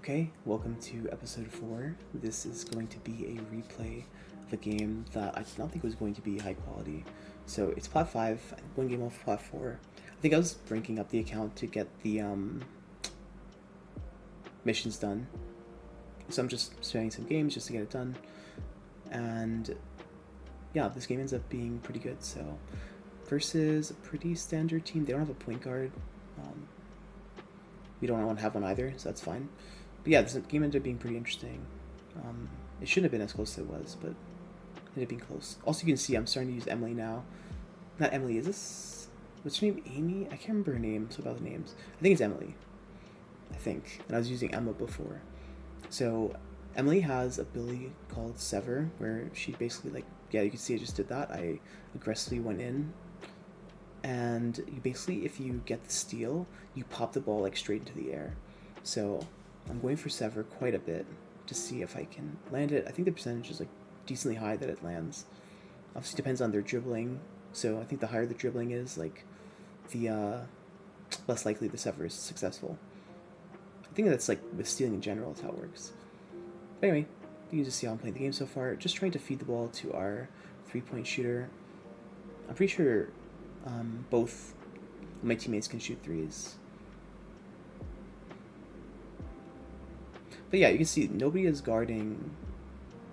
Okay, welcome to episode 4. This is going to be a replay of a game that I did not think was going to be high quality. So it's Plat 5, one game off Plat 4. I think I was ranking up the account to get the missions done. So I'm just spamming some games just to get it done. And yeah, this game ends up being pretty good. So versus a pretty standard team. They don't have a point guard. We don't want to have one either, so that's fine. But yeah, this game ended up being pretty interesting. It shouldn't have been as close as it was, but it ended up being close. Also, you can see I'm starting to use Emily now. Not Emily, is this... What's her name? Amy? I can't remember her name, so about the names. I think it's Emily. I think. And I was using Emma before. So, Emily has a ability called Sever, where she basically, like... Yeah, you can see I just did that. I aggressively went in. And you basically, if you get the steal, you pop the ball like straight into the air. So I'm going for Sever quite a bit to see if I can land it. I think the percentage is like decently high that it lands. Obviously depends on their dribbling. So I think the higher the dribbling is, like the less likely the Sever is successful. I think that's like with stealing in general is how it works. But anyway, you can just see how I'm playing the game so far. Just trying to feed the ball to our 3-point shooter. I'm pretty sure both my teammates can shoot threes. But yeah, you can see nobody is guarding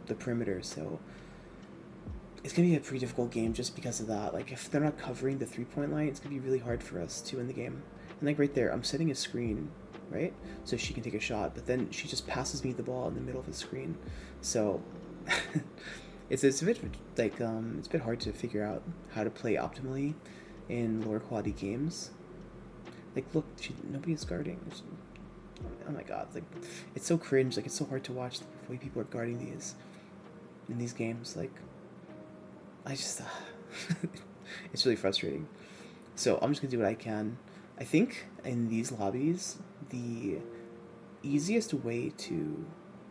the perimeter, so it's going to be a pretty difficult game just because of that. Like, if they're not covering the 3-point line, it's going to be really hard for us to win the game. And like right there, I'm setting a screen, right? So she can take a shot, but then she just passes me the ball in the middle of the screen. So it's a bit like it's a bit hard to figure out how to play optimally in lower quality games. Like, look, nobody is guarding. Oh my god, like, it's so cringe. Like, it's so hard to watch the way people are guarding these in these games. Like, I just it's really frustrating. So I'm just gonna do what I can. I think in these lobbies, the easiest way to,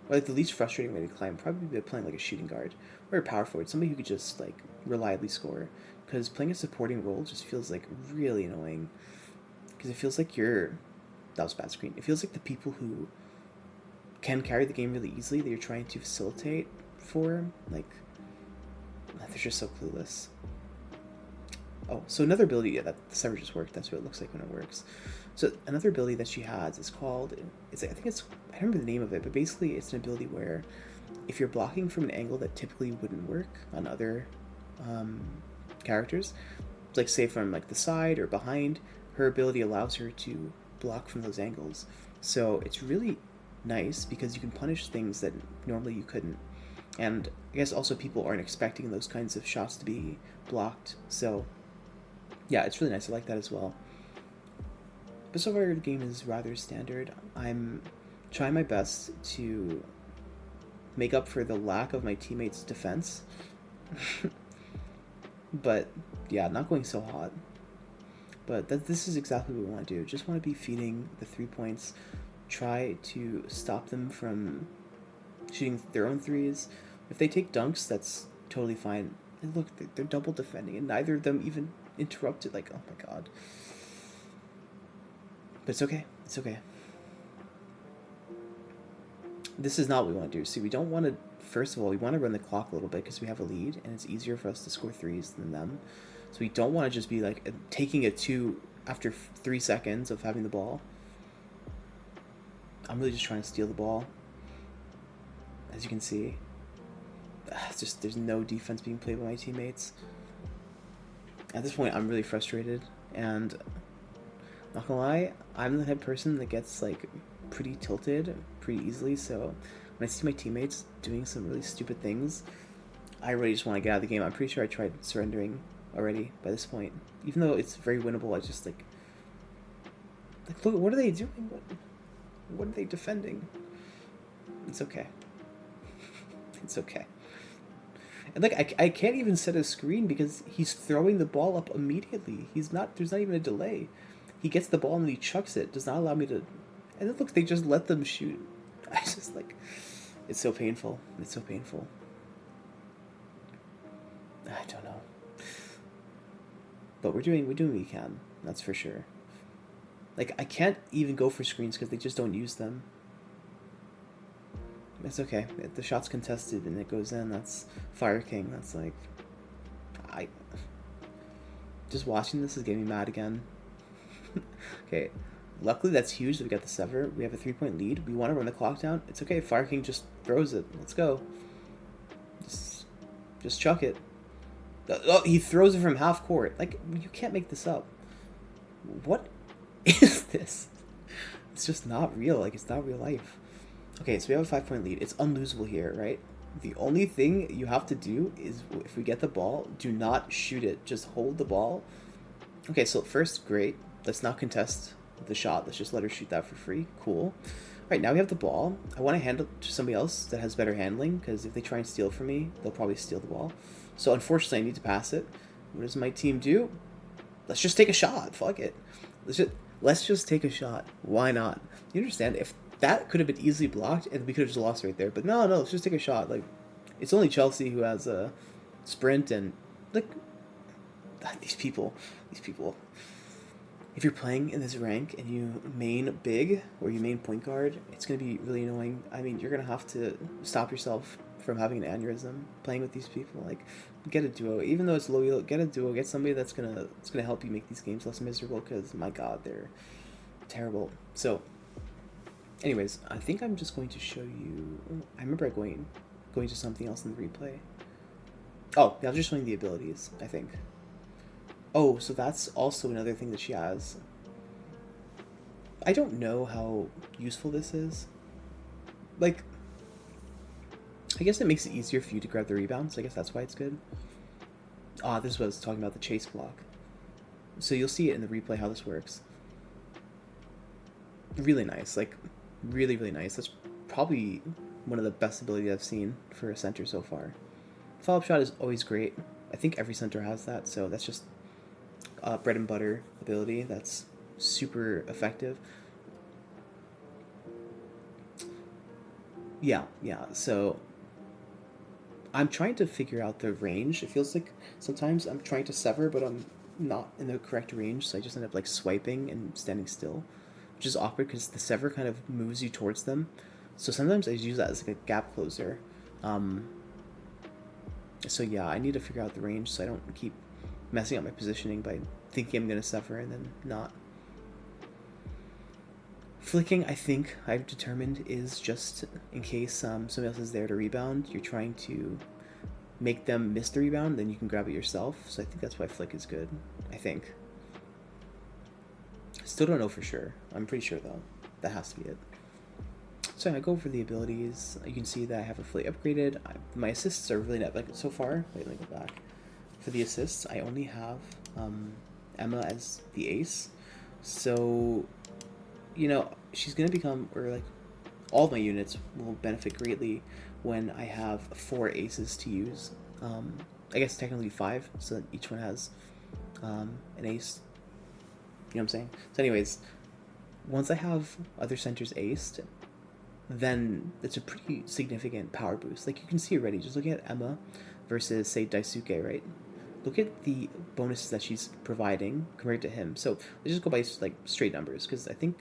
or like the least frustrating way to climb, probably be playing like a shooting guard or a power forward, somebody who could just like reliably score. Because playing a supporting role just feels like really annoying. Because it feels like that was a bad screen. It feels like the people who can carry the game really easily that you're trying to facilitate for, like, they're just so clueless. Oh, so another ability, yeah, that the Sever just worked. That's what it looks like when it works. So another ability that she has is called, I remember the name of it, but basically it's an ability where if you're blocking from an angle that typically wouldn't work on other characters, like say from like the side or behind, her ability allows her to block from those angles. So it's really nice because you can punish things that normally you couldn't. And I guess also people aren't expecting those kinds of shots to be blocked. So yeah, it's really nice. I like that as well. But so far the game is rather standard. I'm trying my best to make up for the lack of my teammates' defense. But yeah, not going so hot. But this is exactly what we want to do. Just want to be feeding the 3 points. Try to stop them from shooting their own threes. If they take dunks, that's totally fine. And look, they're double defending, and neither of them even interrupted. Like, oh my god. But it's okay. It's okay. This is not what we want to do. See, we don't want to... First of all, we want to run the clock a little bit because we have a lead, and it's easier for us to score threes than them. So we don't want to just be like taking a 2 after 3 seconds of having the ball. I'm really just trying to steal the ball. As you can see, it's just there's no defense being played by my teammates. At this point, I'm really frustrated, and not gonna lie, I'm the type of person that gets like pretty tilted pretty easily. So when I see my teammates doing some really stupid things, I really just want to get out of the game. I'm pretty sure I tried surrendering already by this point. Even though it's very winnable, I just like look, what are they doing? What are they defending? It's okay. It's okay. And like I can't even set a screen because he's throwing the ball up immediately. There's not even a delay. He gets the ball and he chucks it. Does not allow me to. And then look, they just let them shoot. I just like, it's so painful. It's so painful. I don't know. But we're doing what we can. That's for sure. Like, I can't even go for screens because they just don't use them. It's okay. If the shot's contested and it goes in, that's Fire King. That's like... I... Just watching this is getting me mad again. Okay. Luckily, that's huge that we got the sever. We have a 3-point lead. We want to run the clock down. It's okay. Fire King just throws it. Let's go. Just chuck it. Oh, he throws it from half court. Like, you can't make this up. What is this? It's just not real. Like, it's not real life. Okay, so we have a 5-point lead. It's unlosable here, right? The only thing you have to do is, if we get the ball, do not shoot it. Just hold the ball. Okay, so first, great. Let's not contest the shot. Let's just let her shoot that for free. Cool. All right, now we have the ball. I want to hand it to somebody else that has better handling, because if they try and steal from me, they'll probably steal the ball. So unfortunately, I need to pass it. What does my team do? Let's just take a shot. Fuck it. Let's just take a shot. Why not? You understand? If that could have been easily blocked, and we could have just lost right there. But no, let's just take a shot. Like, it's only Chelsea who has a sprint, and like these people. If you're playing in this rank and you main big or you main point guard, it's gonna be really annoying. I mean, you're gonna have to stop yourself from having an aneurysm playing with these people. Like, get a duo, even though it's low elo. Get a duo. Get somebody that's gonna help you make these games less miserable. Because my God, they're terrible. So, anyways, I think I'm just going to show you. I remember going to something else in the replay. Oh, yeah, I was just showing the abilities, I think. Oh, so that's also another thing that she has. I don't know how useful this is. Like, I guess it makes it easier for you to grab the rebounds. I guess that's why it's good. Ah, this is what I was talking about, the chase block. So you'll see it in the replay how this works. Really nice. Like, really, really nice. That's probably one of the best abilities I've seen for a center so far. Follow-up shot is always great. I think every center has that, so that's just bread and butter ability that's super effective. Yeah, so I'm trying to figure out the range. It feels like sometimes I'm trying to sever, but I'm not in the correct range, so I just end up like swiping and standing still, which is awkward because the sever kind of moves you towards them. So sometimes I use that as like a gap closer. So yeah, I need to figure out the range so I don't keep messing up my positioning by thinking I'm going to suffer and then not. Flicking, I think I've determined, is just in case somebody else is there to rebound. You're trying to make them miss the rebound, then you can grab it yourself. So I think that's why flick is good, I think. Still don't know for sure. I'm pretty sure, though. That has to be it. So I go over the abilities. You can see that I have a fully upgraded. My assists are really not, like, so far. Wait, let me go back. For the assists, I only have Emma as the ace. So, you know, she's going to become, or like, all of my units will benefit greatly when I have 4 aces to use. I guess technically 5, so that each one has an ace. You know what I'm saying? So anyways, once I have other centers aced, then it's a pretty significant power boost. Like, you can see already, just looking at Emma versus, say, Daisuke, right? Look at the bonuses that she's providing compared to him. So let's just go by like straight numbers, because I think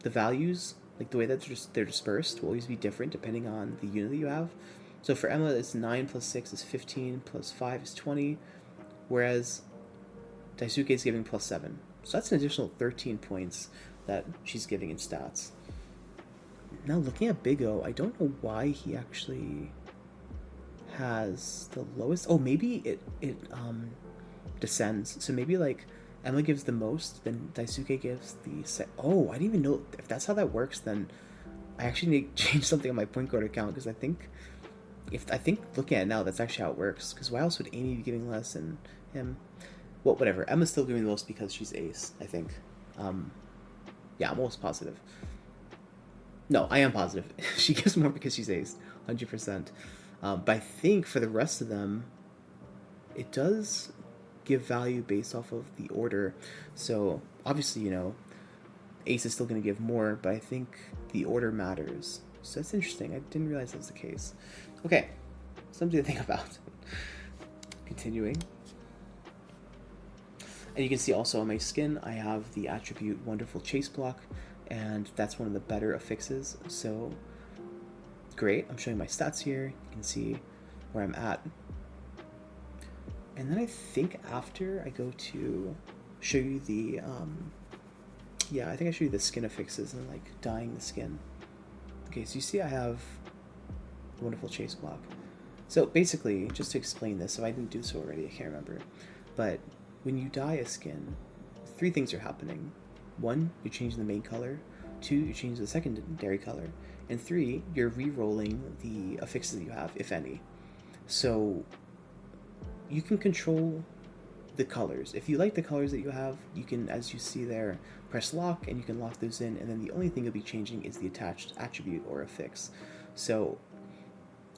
the values, like the way that they're dispersed, will always be different depending on the unit that you have. So for Emma, it's 9 plus 6 is 15, plus 5 is 20, whereas Daisuke is giving plus 7. So that's an additional 13 points that she's giving in stats. Now looking at Big O, I don't know why he actually has the lowest. Oh, maybe it descends. So maybe like Emma gives the most, then Daisuke gives the Oh, I didn't even know if that's how that works. Then I actually need to change something on my point guard account, because I think looking at it now, that's actually how it works. Because why else would Amy be giving less than him? Well, whatever. Emma's still giving the most because she's ace, I think. Yeah, I'm almost positive. No, I am positive. She gives more because she's ace, 100%. But I think for the rest of them, it does give value based off of the order. So obviously, you know, ace is still going to give more, but I think the order matters. So that's interesting. I didn't realize that was the case. Okay, something to think about. Continuing. And you can see also on my skin, I have the attribute Wonderful Chase Block, and that's one of the better affixes. So great. I'm showing my stats here. You can see where I'm at. And then I think after I go to show you the, yeah, I think I show you the skin affixes and like dyeing the skin. Okay, so you see I have a wonderful chase block. So basically, just to explain this, so I didn't do so already, I can't remember. But when you dye a skin, 3 things are happening. 1, you're changing the main color. 2, you're changing the secondary color. And 3, you're re-rolling the affixes that you have, if any. So you can control the colors. If you like the colors that you have, you can, as you see there, press lock and you can lock those in, and then the only thing you'll be changing is the attached attribute or affix. So,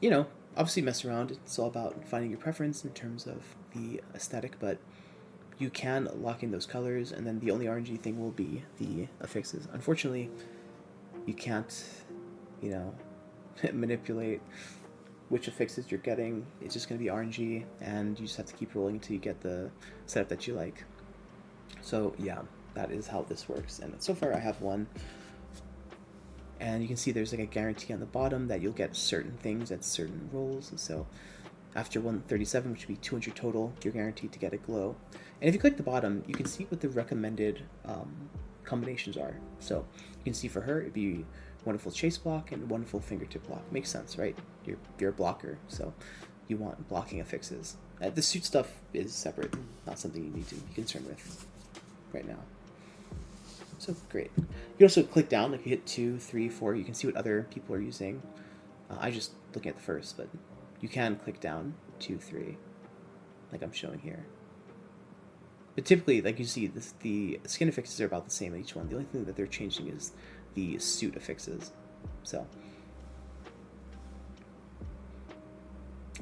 you know, obviously mess around. It's all about finding your preference in terms of the aesthetic, but you can lock in those colors, and then the only RNG thing will be the affixes. Unfortunately, you can't, you know, manipulate which affixes you're getting. It's just going to be RNG, and you just have to keep rolling until you get the setup that you like. So yeah, that is how this works, and so far I have one. And you can see there's like a guarantee on the bottom that you'll get certain things at certain rolls. So after 137, which would be 200 total, you're guaranteed to get a glow. And if you click the bottom, you can see what the recommended combinations are. So you can see for her, it'd be wonderful chase block and wonderful fingertip block. Makes sense, right? You're a blocker, so you want blocking affixes. The suit stuff is separate, not something you need to be concerned with right now. So great. You can also click down, like you hit 2, 3, 4, you can see what other people are using. I just looking at the first, but you can click down 2, 3, like I'm showing here. But typically, like you see, the skin affixes are about the same in each one. The only thing that they're changing is the suit affixes. So,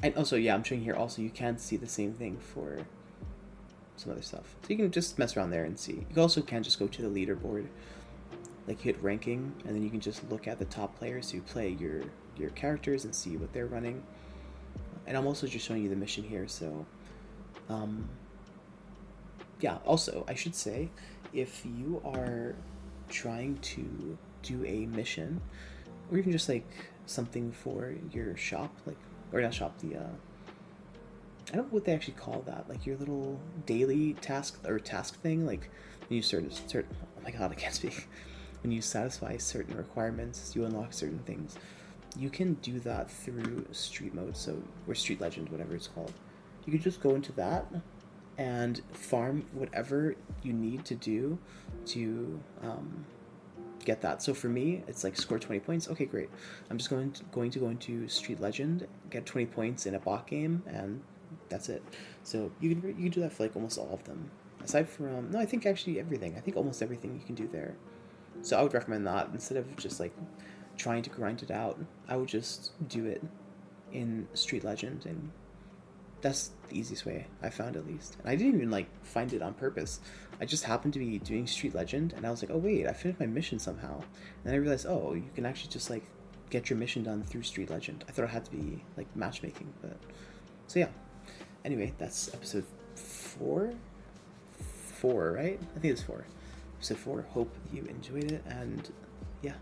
and also, yeah, I'm showing here also you can see the same thing for some other stuff. So you can just mess around there and see. You also can just go to the leaderboard, like you hit ranking, and then you can just look at the top players who play your characters and see what they're running. And I'm also just showing you the mission here, so yeah, also I should say, if you are trying to do a mission, or even just like something for your shop, like, or not shop, the I don't know what they actually call that, like your little daily task or task thing, like when you certain oh my god, I can't speak. When you satisfy certain requirements, you unlock certain things. You can do that through street mode, so, or street legend, whatever it's called. You can just go into that and farm whatever you need to do to get that. So for me, it's like score 20 points. Okay, great. I'm just going to go into street legend, get 20 points in a bot game, and that's it. So you can do that for like almost all of them. Aside from, no, I think actually everything. I think almost everything you can do there. So I would recommend that instead of just like trying to grind it out. I would just do it in street legend, and that's the easiest way I found, at least. And I didn't even like find it on purpose. I just happened to be doing street legend, and I was like, oh wait, I finished my mission somehow. And then I realized, oh, you can actually just like get your mission done through street legend. I thought it had to be like matchmaking, but so yeah. Anyway, that's episode 4, right? I think it's 4. Episode 4. Hope you enjoyed it, and yeah.